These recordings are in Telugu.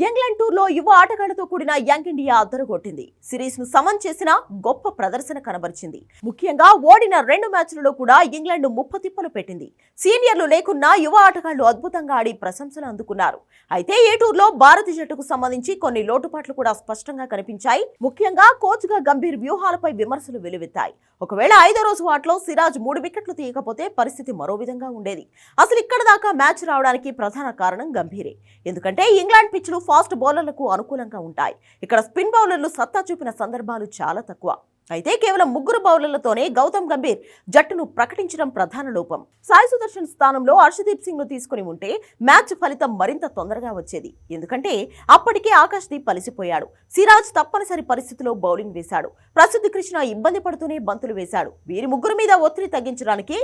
ఇంగ్లాండ్ టూర్లో యువ ఆటగాళ్లతో కూడిన యంగ్ ఇండియా అద్దరగొట్టింది. సిరీస్ ను సమన్ చేసిన గొప్ప ప్రదర్శన కనబరిచింది. ముఖ్యంగా ఓడిన 2 మ్యాచ్లలో కూడా ఇంగ్లాండ్ ముప్పతిప్పలు పెట్టింది. సీనియర్లు లేకున్నా యువ ఆటగాళ్లు అద్భుతంగా ఆడి ప్రశంసలు అందుకున్నారు. అయితే ఈ టూర్లో భారత జట్టుకు సంబంధించి కొన్ని లోటుపాట్లు కూడా స్పష్టంగా కనిపించాయి. ముఖ్యంగా కోచ్ గా గంభీర్ వ్యూహాలపై విమర్శలు వెలువెత్తాయి. ఒకవేళ 5వ రోజు ఆటలో సిరాజ్ 3 వికెట్లు తీయకపోతే పరిస్థితి మరో విధంగా ఉండేది. అసలు ఇక్కడ దాకా మ్యాచ్ రావడానికి ప్రధాన కారణం గంభీరే. ఎందుకంటే ఇంగ్లాండ్ పిచ్లు ఫాస్ట్ బౌలర్లకు అనుకూలంగా ఉంటాయి. ఇక్కడ స్పిన్ బౌలర్లు సత్తా చూపిన సందర్భాలు చాలా తక్కువ. అయితే కేవలం 3 బౌలర్లతోనే గౌతమ్ గంభీర్ జట్టును ప్రకటించడం ప్రధాన లోపం. సాయి సుదర్శన్ స్థానంలో హర్షదీప్ సింగ్ ను తీసుకుని ఉంటే మ్యాచ్ ఫలితం మరింత తొందరగా వచ్చేది. ఎందుకంటే అప్పటికే ఆకాశ్దీప్ అలసిపోయాడు. సిరాజ్ తప్పనిసరి పరిస్థితిలో బౌలింగ్ వేశాడు. ప్రసిద్ధి కృష్ణ ఇబ్బంది పడుతూనే బంతులు వేశాడు. వీరి 3 మీద ఒత్తిడి తగ్గించడానికి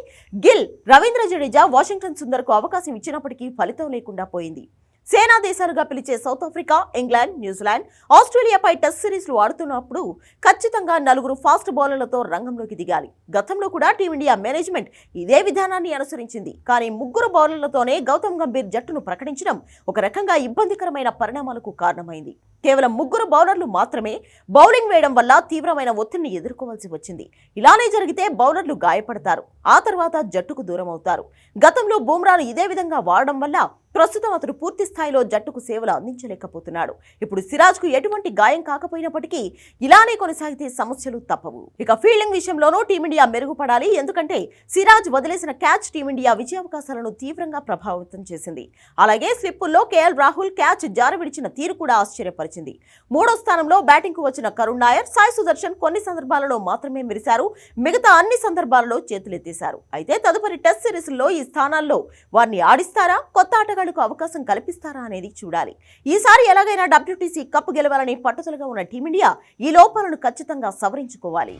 గిల్, రవీంద్ర జడేజా, వాషింగ్టన్ సుందర్ కు అవకాశం ఇచ్చినప్పటికీ ఫలితం లేకుండా పోయింది. సేనా దేశాలుగా పిలిచే సౌత్ ఆఫ్రికా, ఇంగ్లాండ్, న్యూజిలాండ్, ఆస్ట్రేలియాపై టెస్ట్ సిరీస్లు ఆడుతున్నప్పుడు ఖచ్చితంగా 4 ఫాస్ట్ బౌలర్లతో రంగంలోకి దిగాలి. గతంలో కూడా టీమిండియా మేనేజ్మెంట్ ఇదే విధానాన్ని అనుసరించింది. కానీ 3 బౌలర్లతోనే గౌతమ్ గంభీర్ జట్టును ప్రకటించడం ఒక రకంగా ఇబ్బందికరమైన పరిణామాలకు కారణమైంది. కేవలం 3 బౌలర్లు మాత్రమే బౌలింగ్ వేయడం వల్ల తీవ్రమైన ఒత్తిడిని ఎదుర్కోవాల్సి వచ్చింది. ఇలానే జరిగితే బౌలర్లు గాయపడతారు. ఆ తర్వాత జట్టుకు దూరం అవుతారు. గతంలో బుమ్రాను ఇదే విధంగా వాడడం వల్ల ప్రస్తుతం అతడు పూర్తి స్థాయిలో జట్టుకు సేవలు అందించలేకపోతున్నాడు. ఇప్పుడు సిరాజ్ కు ఎటువంటి గాయం కాకపోయినప్పటికీ ఇలానే కొనసాగితే సమస్యలు తప్పవు. ఇక ఫీల్డింగ్ విషయంలోనూ టీమిండియా మెరుగుపడాలి. ఎందుకంటే సిరాజ్ వదిలేసిన క్యాచ్ టీమిండియా విజయావకాశాలను తీవ్రంగా ప్రభావితం చేసింది. అలాగే స్లిప్పుల్లో కేఎల్ రాహుల్ క్యాచ్ జారవిడిచిన తీరు కూడా ఆశ్చర్యపరిచింది. 3వ స్థానంలో బ్యాటింగ్ కు వచ్చిన కరుణ్ నాయర్, సాయి సుదర్శన్ కొన్ని సందర్భాలలో మాత్రమే మెరిశారు. మిగతా అన్ని సందర్భాలలో చేతులెత్తేశారు. అయితే తదుపరి టెస్ట్ సిరీస్లో ఈ స్థానాల్లో వారిని ఆడిస్తారా, కొత్త ఆటగాళ్లకు అవకాశం కల్పిస్తారా అనేది చూడాలి. ఈసారి ఎలాగైనా WTC కప్ గెలవాలని పట్టుదలగా ఉన్న టీమిండియా ఈ లోపాలను ఖచ్చితంగా సవరించుకోవాలి.